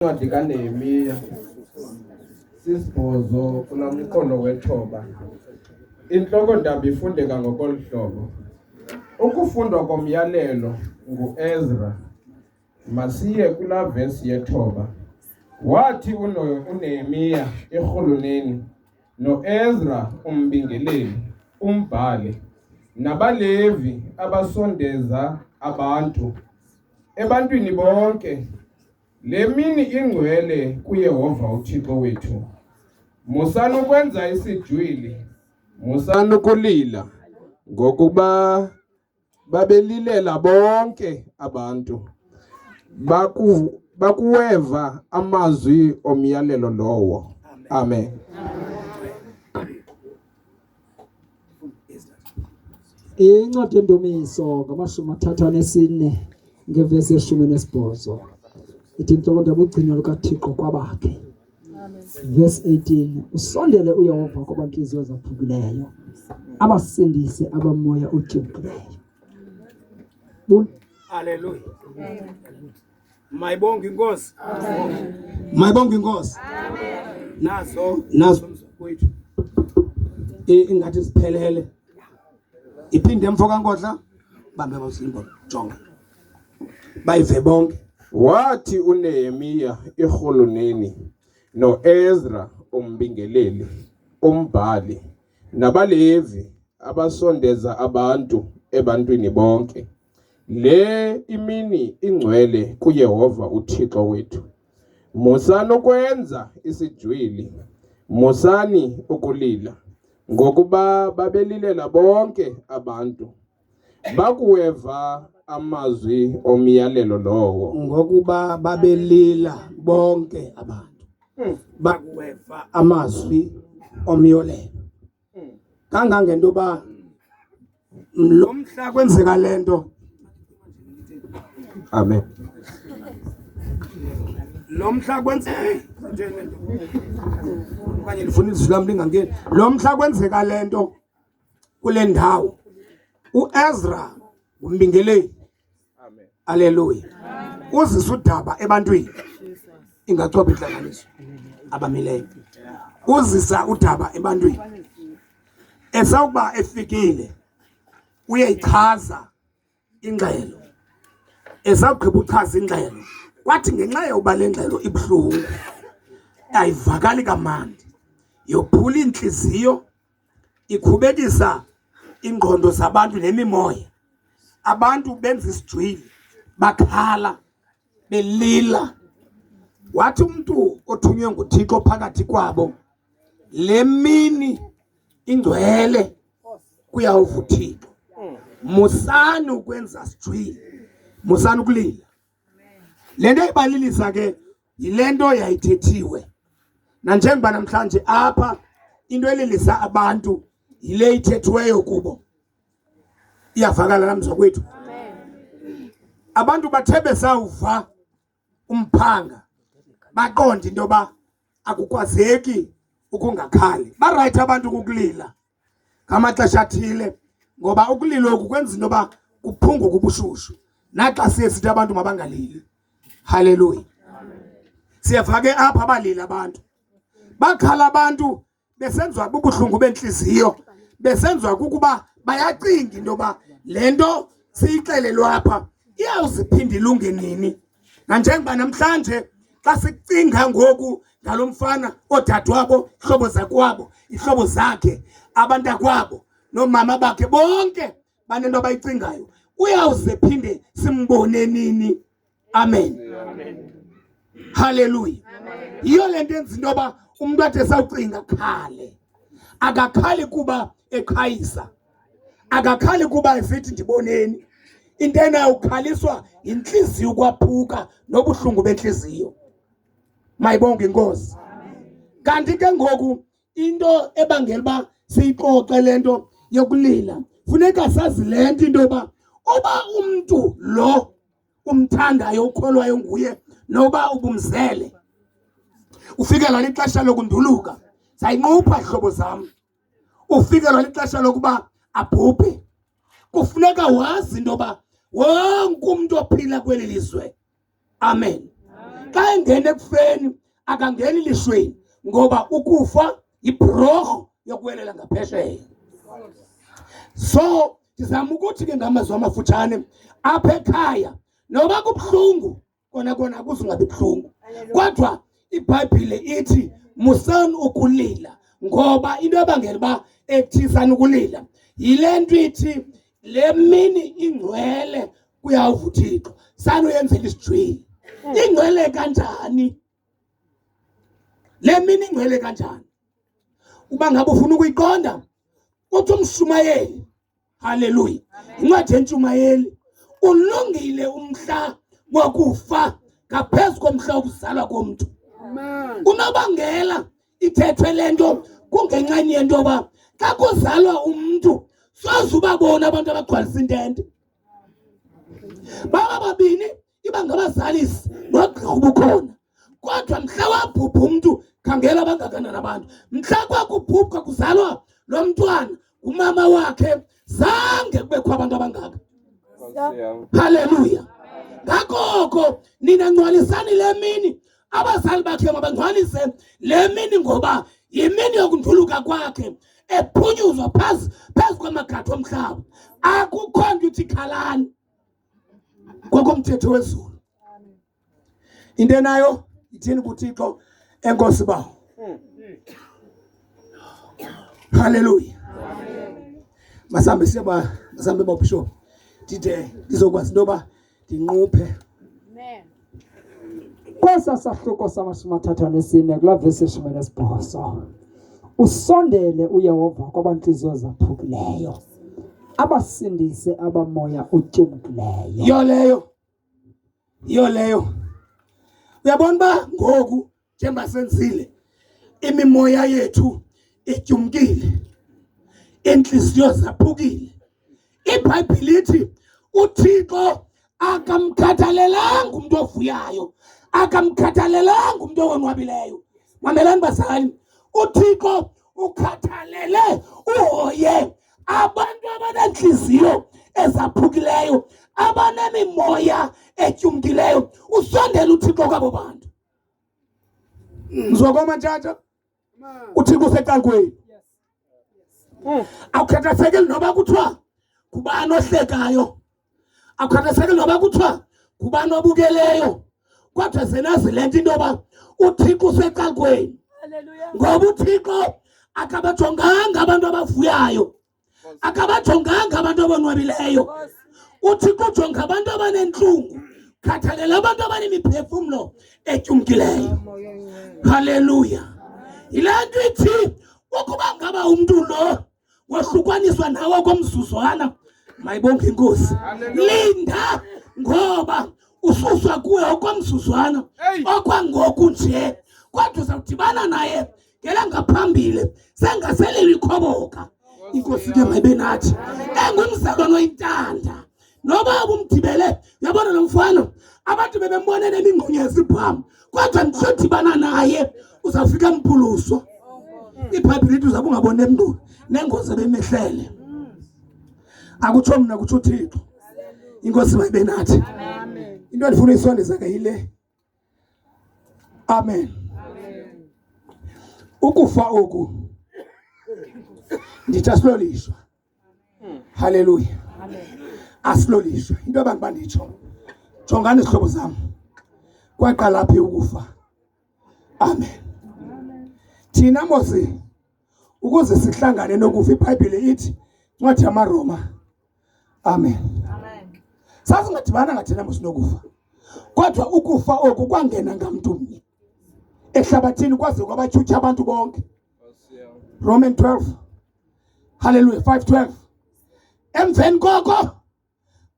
Incwadi kaNehemiya sisibhozo kulamqondo wethoba. Inhloko ndaba ifundeka ngokolhlobo. Ukufundwa komyalelo nguEzra. Masiye kula verse yethoba. Wathi uNehemiya erhuluneni noEzra umbingeleli, umbhali, nabalevi abasondeza abantu ebantwini bonke. Le mini ingcwele kuYehova uThixo wethu. Musani ukwenza isijwili, musani ukulila, ngokuba babelilela bonke abantu. Bakuweva amazwi omyalelo lowo. Amen. Incwadi yendumiso ngama-34 ngevesi ye-18 ithi inhloko ndaba ugcino lukaThixo kwabakhe. Verse 18, usondele uYehova kwabanhliziyo zaphukileyo, abasindise abamoya ujubukileyo. Hallelujah. Mayibonge inkosi. Amen. Mayibonge inkosi. Amen. Nazo kwethu. Ingathi siphelele. Iphinde emfo kaNkodla bambe abasimbo jonga. Bayive bonke. Wathi uNehemiya erhuluneni noEzra umbingeleli, umbhali, nabalevi abasondeza abantu ebantwini bonke. Le imini ingcwele kuYehova uThixo wethu. Musani ukwenza isijwili, musani ukulila, ngokuba babelilela bonke abantu. Bakuweva amazwi omyalelo lowo. Ngokuba babelila bonke abantu. Bakuweva amazwi omyalelo. Kangangento ba lo mhla kwenzeka lento. Amen. Lo mhla kwenzeka kanye lifuna izwi lami lingangeni. Lo mhla kwenzeka lento kule ndawo. uEzra umbingeleli. Amen. Hallelujah. Uzisa udaba ebantwini. Ingachopha inhlanganiso abamileyo. Uzisa udaba ebantwini. Esawuba efikile uyayichaza ingxelo. Esawugqiba uchaza ingxelo. Kwathi ngenxa yokuba le ngxelo ibhlungu ayivakali kamandi. Yophula inhliziyo, ikhubekisa ingqondo zabantu nemimoya. Abantu benza isijwili, bakhala, belila. Wathi umuntu othunywe nguThixo phakathi kwabo, le mini ingcwele kuYehova uThixo. Musani ukwenza isijwili, musani ukulila. Lento ebalilisa ke yilento yayithethiwe. Na njengoba namhlanje apha into elilisa abantu yile ithethiweyo kubo. Iyavakala namzwa kwethu. Abantu bathe besawuva umphanga baqonda into ba akukwazeki ukungakhali. Ba right abantu ukukulila ngamaxesha athile, ngoba ukulila okwenza into ba kuphunguka ubushushu. Naxa sesithi abantu mabangalili. Hallelujah. Siyafake apha abalila abantu. Bakhala abantu besenzwa ubuhlungu benhliziyo, besenzwa ukuba bayacinga into ba lento siyixelelwa apha iyawuziphinda ilunge nini. Na njengoba namhlanje xa sicinga ngoku ngalomfana odadewabo, ihlobo zakwabo, ihlobo zakhe, abantu akwabo, nomama bakhe bonke banento abayicingayo, uyawuzephinde simbone nini. Amen. Hallelujah. Iyo lento yenza into ba umuntu athe sawucinga khale. Akakhali kuba ekhayisa. Akakhali kuba esithi ndiboneni. Into enayo ukhaliswa inhliziyo kwaphuka nobuhlungu benhliziyo. Mayibonge inkosi. Kanti ke ngoku into ebangela ba siyixoxe lento yokulila, funeka sazi lento into ba oba umuntu lo umthandayo ukholwayo nguye noba ubumzele, ufikelwa lixesha lokunduluka. Sayinqupha hlobo zam. Ufikelwa lixesha lokuba abhubhe. Kufuneka wazi into ba wonke umuntu ophila kweli lizwe. Amen. xa engene ekufeni akangeni lishweni ngoba ukufa yibhrorho yokuwelela ngaphesheya. So ndizama ukuthi ke ngamazwi amafutshane apha ekhaya noba kubhlungu kona kuzingabi buhlungu, kodwa iBhayibhile ithi musani ukulila ngoba into ebangela uba ethithani ukulila yile nto ithi le mini ingcwele kuyawuva uThixo sanuyenzela isijwili. Ingcwele kanjani le mini? Ingcwele kanjani? Uba ngabe ufuna ukuyiqonda uthi uMshumayeli, haleluya, incwadi yeNtshumayeli, ulungile umhla wokufa ngaphezu komhla wokuzalwa komuntu. Unobangela ithethwe lento kungenxeni yento yoba xa kuzalwa umuntu soze ubabona abantu abagcwalisa intente. Baba babini iba ngabazalisi nogqirha ubukhona, kodwa mhla wabhubha umuntu khangela abangakanani abantu. Mhla kwakubhubha kuzalwa lo mntwana umama wakhe zange kubekho abantu abangaka. Haleluya. Ngakho nina ngcwalisani le mini, abazali bakhe mabangcwalise le mini ngoba yimini yokunduluka kwakhe ephunyuzwa phezu kwamagadi omhlaba. Akukho nto ithi khalani ngokomthetho wezulu. Into nayo ithini kuThixo? Enkosi bawo. Haleluya. Masambe bishop ndide ndizokwazi into yoba ndinquphe. Kwesa sahluko sama-34 kulaa vesi 18, usondele uYehova kwabantliziyo zaphukileyo, abasindise abamoya utyumkileyo. Yiyo leyo uyabona uba ngoku njengoba senzile imimoya yethu ityumkile, iintliziyo zaphukile. iBhayibhile ithi uThixo akamkhathalelanga umuntu ovuyayo, akamkhathalelanga umuntu owonwabileyo. Mamelani bazali, uThixo ukhathalele uhoye abantu abanentliziyo ezaphukileyo, abanemimoya etyumkileyo. Usondele uThixo kwabo bantu. Ngizokoma ntshata uThixo usecalkweni. Awukhathazekile noba kuthiwa kubani ohlekayo, awukhathazekile noba kuthiwa kubani obukeleyo, kodwa zenazi le nto into yoba uThixo usecalkweni. Ngoba uThixo akabajonganga abantu abavuyayo, akabajonganga abantu abonwabileyo. uThixo ujonga abantu abanentlungu, khathalela abantu abanemiphefumlo etyumkileyo. Haleluya. Yile nto ithi ukuba ngaba umntu lo wahlukwaniswa nawe komzuzwana, mayibonke inkosi, linda ngoba ususwa kuwe okomzuzwana okwangoku nje, kodwa uzawudibana naye ngelanga phambili sengaseleli ikhoboka. Inkosi ke mayibe nathi, engumzalwane oyintanda noba ubumdibele. Uyabona lo mfana abantu bebembone nemingqunyezi phambi, kodwa ndisodibana naye uzawufika mpuluso. iBhayibhile ithi uzabe ungabone emntu nengozi bemehlele. Akutsho mna kutsho uThixo. Inkosi mayibe nathi. Into endifuna uyisondeza ke yile. Amen. Ukufa oku ndithi asilolishwa. Haleluya. Asilolishwa. Into abantu banditsho, jongani izihlobo zam, kwaqala phi ukufa? Amen. Thina mosi ukuze sihlangane nokufa, iBhayibhile ithi ncwadi yamaRoma, amen, sasingadibana ngathina mosinokufa, kodwa ukufa oku kwangena ngamntu mnye ehlabathini kwaze kwabatyhutyha abantu bonke. Roman 12, haleluya, 5:12. Emveni koko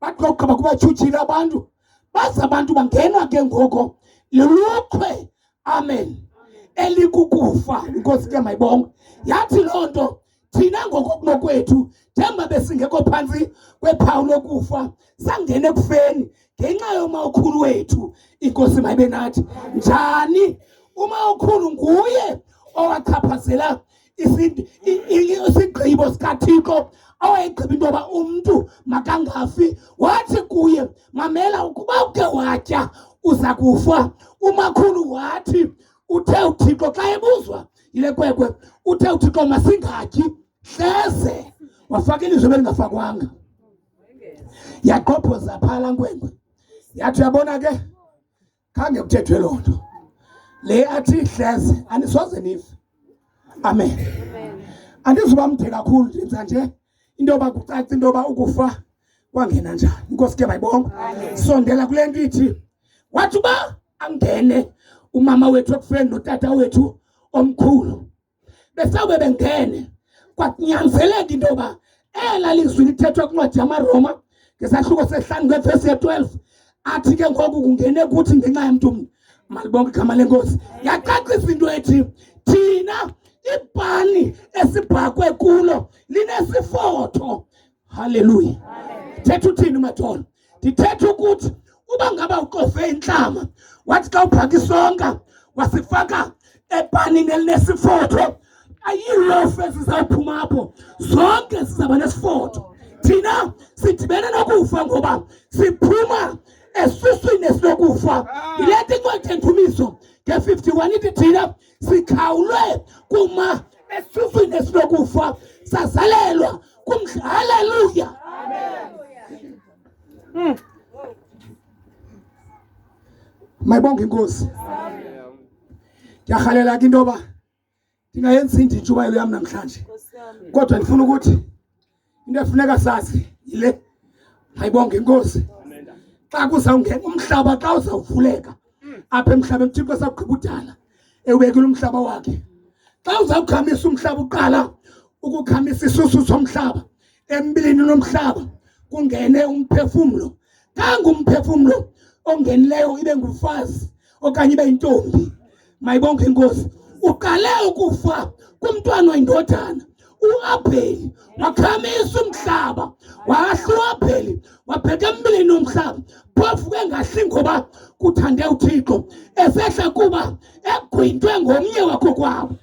baqoqa kubatyhutyhile abantu, baza abantu bangena ke ngoko luluchwe, amen, elikukufa. Inkosi ke mayibonge. Yathi loo nto thina ngokokunokwethu njengoba besingekho phantsi kwephawu lokufa sangena ekufeni ngenxa yomawukhulu wethu. Inkosi mayibe nathi. Njani? Umawukhulu nguye owachaphazela isigqibo sikaThixo awayegqiba into yoba umntu makangafi. Wathi kuye, mamela, ukuba uke watya uza kufa. Umakhulu wathi uthe uThixo xa ebuzwa yile kwekwe uthe uThixo masingatyi hleze, wafaka ilizwi belingafakwanga. Yaqophoza phala nkwenkwe yathi uyabona ke khange kuthethwe loo nto le athi hleze anisoze nife. Amen. Andizuba mde kakhulu ndenza nje into yoba kucace into yoba ukufa kwangena njani. Inkosi ke bayibonga. Sondela kule nto ithi wathi uba angene umama wethu ekufeni notata wethu omkhulu besawube bengene kwakunyanzeleka into yoba ela lizwi lithethwa kwincwadi yamaRoma ngesahluko sesihlanu ngevesi ye-12 athi ke ngoku kungene kuthi ngenxa yemntu malibonke igama lenkosi. Yacacisa into ethi thina ibhani esibhakwe kulo linesifotho. Haleluya. Thetha uthini matholo? Ndithetha ukuthi uba ngaba uqofe inhlama wathi xa ubhaka isonka wasifaka ebhanini elinesifotho, ayilofu ezizawuphuma apho zonke zizaba nesifotho. Thina sidibene nokufa ngoba siphuma esuswini esinokufa. Yile nto incwadi yendumiso nge-51 ithi thina sikhawulwe kuma esuswini esinokufa sazalelwa kumhla. Haleluya. Mayibonge inkosi. Ndiyahalela ke into yoba ndingayenzi intshumayelo yam namhlanje, kodwa ndifuna ukuthi into efuneka sazi yile. Mayibonge inkosi. Xa kuzawungena umhlaba, xa uzawuvuleka apha emhlabeni, uThixo sakugqiba udala ewubekile umhlaba wakhe. Xa uzawukhamisa umhlaba uqala ukukhamisa isusu somhlaba, embilini nomhlaba kungene umphefumlo. Kangumphefumlo ongenileyo ibe ngumfazi okanye ibe yintombi. Mayibonge inkosi. Uqale ukufa kumntwana oyindodana. uAbheli wakhamisa umhlaba, wahla uAbheli wabheka embilini nomhlaba, phofu ke ngahli ngoba kuthande uThixo esehla kuba egwintwe ngomnye wakho kwabo.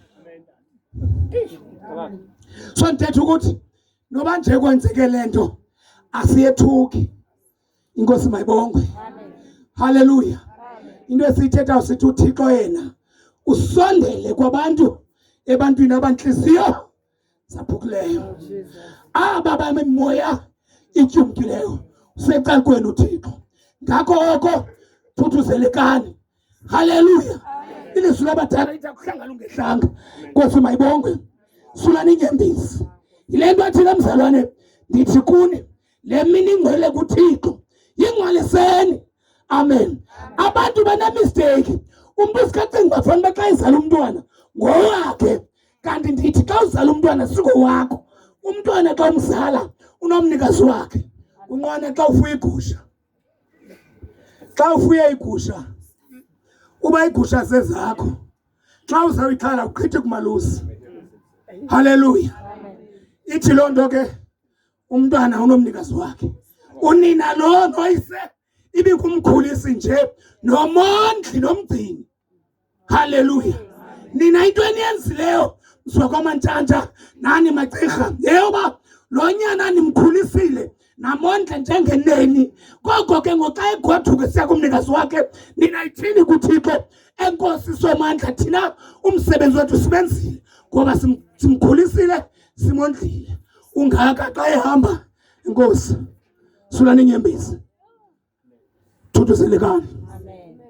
So ndithetha ukuthi noba nje kwenzeke lento asiyethuki. Inkosi mayibongwe. Haleluya. Into esithetha sithi uThixo yena usondele kwabantu, ebantwini abanhliziyo zaphukileyo, aba bamemoya ityumkileyo. Usecalkweni uThixo. Ngakho oko thuthuzelekani. Haleluya. Ilizwi labadala lithi akuhlangana ungehlanga. Nkosi mayibongwe. Sulani inyembezi. Yile nto athi mzalwane ndithi kuni le mini ingcwele kuThixo yingcwaliseni. Amen. Abantu banamistake. Umuntu sikacinga bafanele xa izala umntwana ngowakhe, kanti ndithi xa uzala umntwana singowakho. Umntwana xa umzala unomnikazi wakhe. Unqwana xa ufuya igusha. Xa ufuya igusha uba igusha sezakho, xa uzawuyikhala uqhithe kumalusi. Haleluya. Ithi loo nto ke umntwana unomnikazi wakhe. Unina lo noyise ibikumkhulisi nje nomondli nomgcini. Haleluya. Nina into eniyenzileyo mzwa kwamantshantsa nani macirha yeyoba lo nyana nimkhulisile namondla njengeneni. Koko ke ngoxa egoduke siya kumnikazi wakhe, nina ithini kuThixo enkosi somandla? Thina umsebenzi wethu sibenzile ngoba simkhulisile simondlile. Ungaka xa ehamba inkosi sulani inyembezi. Thuthuzelekani. Amen.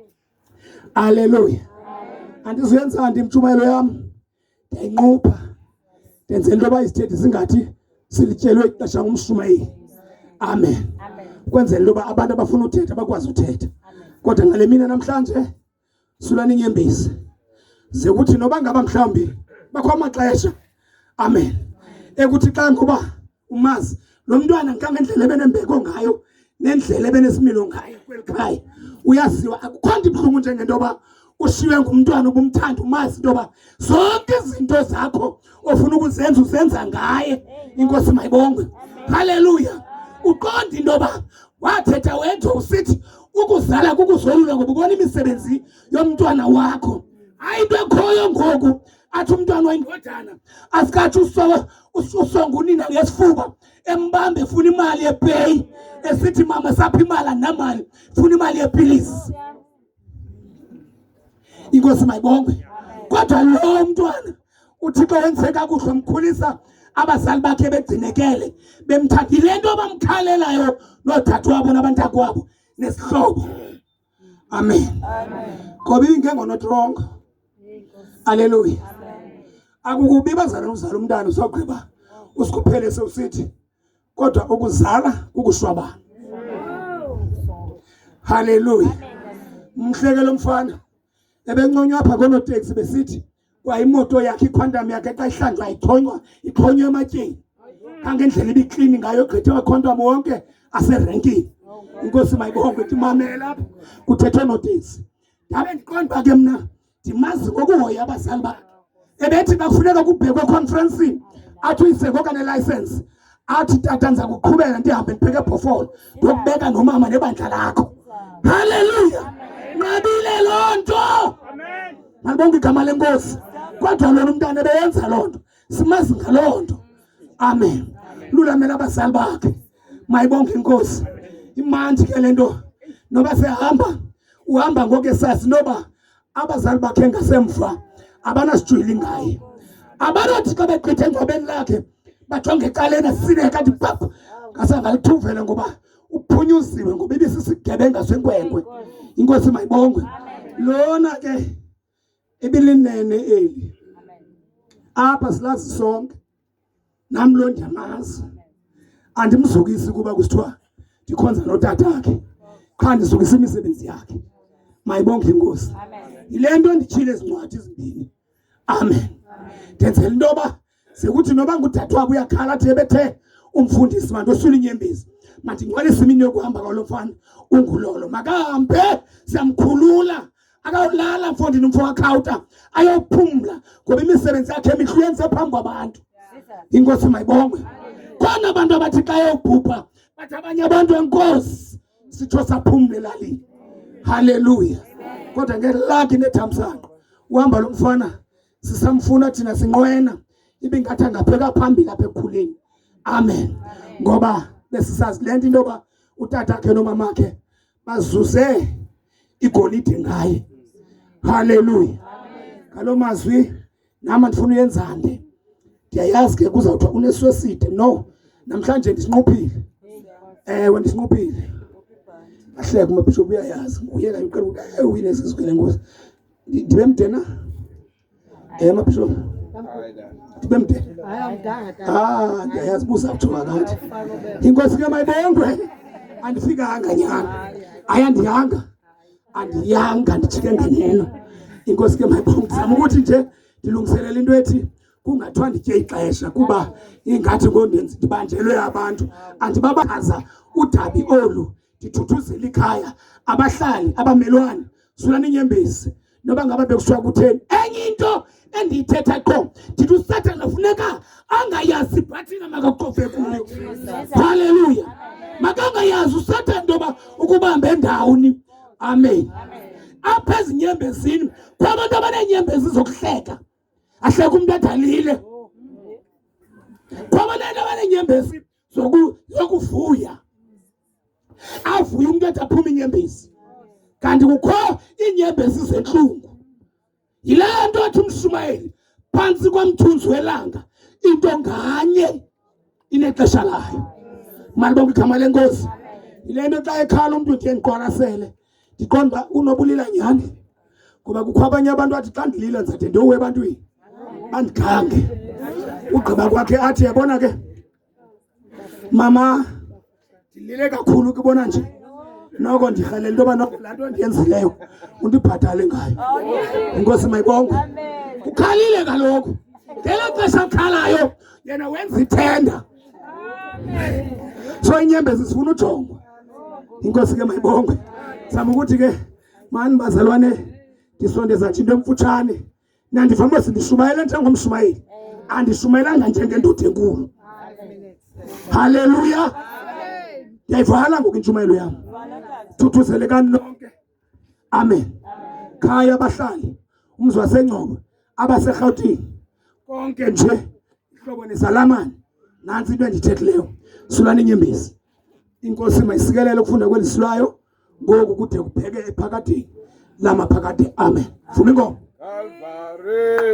Haleluya. Andizuyenza ndimtshumayelo yam ndiyinqupha ndenze into yoba izithethi singathi silityelwe ixesha ngumshumayeli. Amen. Kwenzela into yoba abantu abafuna uthetha bakwazi uthetha. Kodwa ngale mina namhlanje sulani inyembezi ze kuthi noba ngaba mhlawumbi bakho amaxesha, amen, ekuthi xa ngoba umazi lo mntwana ngendlela ebenembeko ngayo nendlela ebenesimilo ngayo kweli khaya uyaziwa. Akukho nto ibuhlungu njengento yoba ushiywe ngumntwana ubumthanda umazi into yoba zonke izinto zakho ofuna ukuzenza uzenza ngaye. Inkosi mayibongwe. Haleluya. Uqonda into yoba wathetha wethu usithi ukuzala kukuzolula ngoba ubona imisebenzi yomntwana wakho. Hayi into ekhoyo ngoku athi umntwana oyindodana asikathi usonga unina ngesifuba embambe efuna imali yepeyi esithi mama sapha imali namali funa imali yepilisi. Inkosi mayibongwe. Kodwa lo mntwana uThixo wenze kakuhle umkhulisa abazali bakhe begcinekele bemthandile into bamkhalelayo nodade wabo nabantakwabo nesihlobo. Amen. Ngoba ingengo not wrong. Hallelujah. Akukubi bazalwane uzala umntana usogqiba usikuphele sewusithi kodwa ukuzala kukushwabana. Hallelujah. Umhlekelo mfana ebenconywa apha konoteksi besithi kwa imoto yakhe iquantum yakhe xa ihlanjwa ithonywe ematyeni kangendlela ibiclean ngayo gqithe quantum wonke aserenkini. Inkosi mayibongwe timamela apha kuthethwe noteksi. Ndabe ndiqonda ke mna ndimazi ngokuhoya abazali bakhe ebethi bafuneka kubhekwe conference athi uyiseko kane license athi tata ndiza kuqhubela ndihambe ndibheke phofolo ndokubeka nomama nebandla lakho. Hallelujah. Nabile lonto. Amen. Malibonke igama lenkosi. Kodwa lona umntana beyenza lonto. Simazi ngalonto. Amen. Lulamela abazali bakhe. Mayibonke inkosi. Imandi ke lento. Noba sehamba uhamba ngokesazi noba abazali bakhe ngasemva abanasijwili ngaye. Abanothi xa begqithe engcwabeni lakhe bajonge ecaleni sine kanti pap ngasangalituvela ngoba uphunyuziwe ngoba ibisisigebenga senkwenkwe. Inkosi mayibongwe. Lona ke ebilinene eli apha silazi sonke nami lo ndiyamazi andimzukisi kuba kusithiwa ndikhonza notatakhe qha ndizukisa imisebenzi yakhe. Mayibonge inkosi. Yile nto nditshile ezincwadi ezimbini. Amen. Ndenzela into yoba sekuthi noba ngudade wabo uyakhala athi ebethe umfundisi manto osula inyembezi mandingcwalise imini yokuhamba kwalo mfana ungulolo makahambe siyamkhulula akawulala mfondini umfo wakhawuta ayophumla ngoba imisebenzi yakhe emihle yenze phambi kwabantu. Inkosi mayibongwe. Khona abantu abathi xa yobhubha bathi abanye abantu enkosi sitho saphumle elalini. Hallelujah. Kodwa ngelaki nethamsanqa uhamba lo mfana sisamfuna thina sinqwena ibingathi angapheka phambili apha ekukhuleni. Amen. Ngoba besisazi lento into yoba utatakhe nomamakhe bazuze igolide ngaye. Hallelujah. Ngalo mazwi nami ndifuna uyenzande. Ndiyayazi ke kuzawuthiwa unesweside. No, namhlanje ndisinquphile. Ewe ndisinquphile. Ahleke umabhishop uyayazi. Uyeka uqela uyine sizikele ngosi. Ndibe mdena. Mabhishop. Ndibe mdena. Ndiyayazi buza kuthiwa ngathi. Inkosi ke mayibongwe. Andifikanga nyanga. Ayandiyanga. Andiyanga ndijike ngeneno. Inkosi ke mayibongwe. Ndizama ukuthi nje ndilungiselela into ethi kungathiwa nditye ixesha kuba ingathi ngondenzi ndibanjelwe abantu andibabaza udabi olu ndithuthuzela ikhaya abahlali abamelwane sulani inyembezi noba ngaba bekushiya kutheni. Enye into endiyithetha qho ndithi uSathane afuneka angayazi ibhathina makacofe kuyo. Hallelujah. Makangayazi uSathane ntoba ukubambe ndawoni. Amen. Apha ezinyembezini kwabantu abanenyembezi zokuhleka ahleka umuntu adalile. Kwabantu abanenyembezi zokuvuya avuye umuntu athi aphuma inyembezi kanti kukho inyembezi zenhlungu. Yile nto athi uMshumayeli phansi kwamthunzi welanga into nganye inexesha layo. Malibonke igama lenkosi. Yile nto xa ekhala umuntu ndiye ndiqwalasele ndiqonda unobulila nyani ngoba kukho abanye abantu athi xa ndilila ndizade ndiyowe ebantwini bandigange. Ugqiba kwakhe athi yabona ke mama ndilile kakhulu ukubona nje noko ndirhalela into yoba laa nto ndiyenzileyo undibhatale ngayo. Inkosi mayibongwe. Ukhalile kaloku ngelo xesha akhalayo yena wenza ithenda. So inyembezi sifuna ujongwa. Inkosi ke mayibongwe. Zama ukuthi ke mani bazalwane ndisondeza nje into emfutshane. Nandivama sindishumayela njengomshumayeli andishumayelanga njengendoda enkulu. Hallelujah. Ndiyayivala ngoku intshumayelo yam. Thuthuzelekani nonke. Amen. Khaya abahlali umzi waseNgcobo abaseRhawutini konke nje ihlobo nezalamane nansi into endithethileyo sulani inyembezi. Inkosi mayisikelele ukufunda kwelisilwayo ngoku kude kupheke ephakadeni lamaphakade amen. Vuma ingoma. Calvary.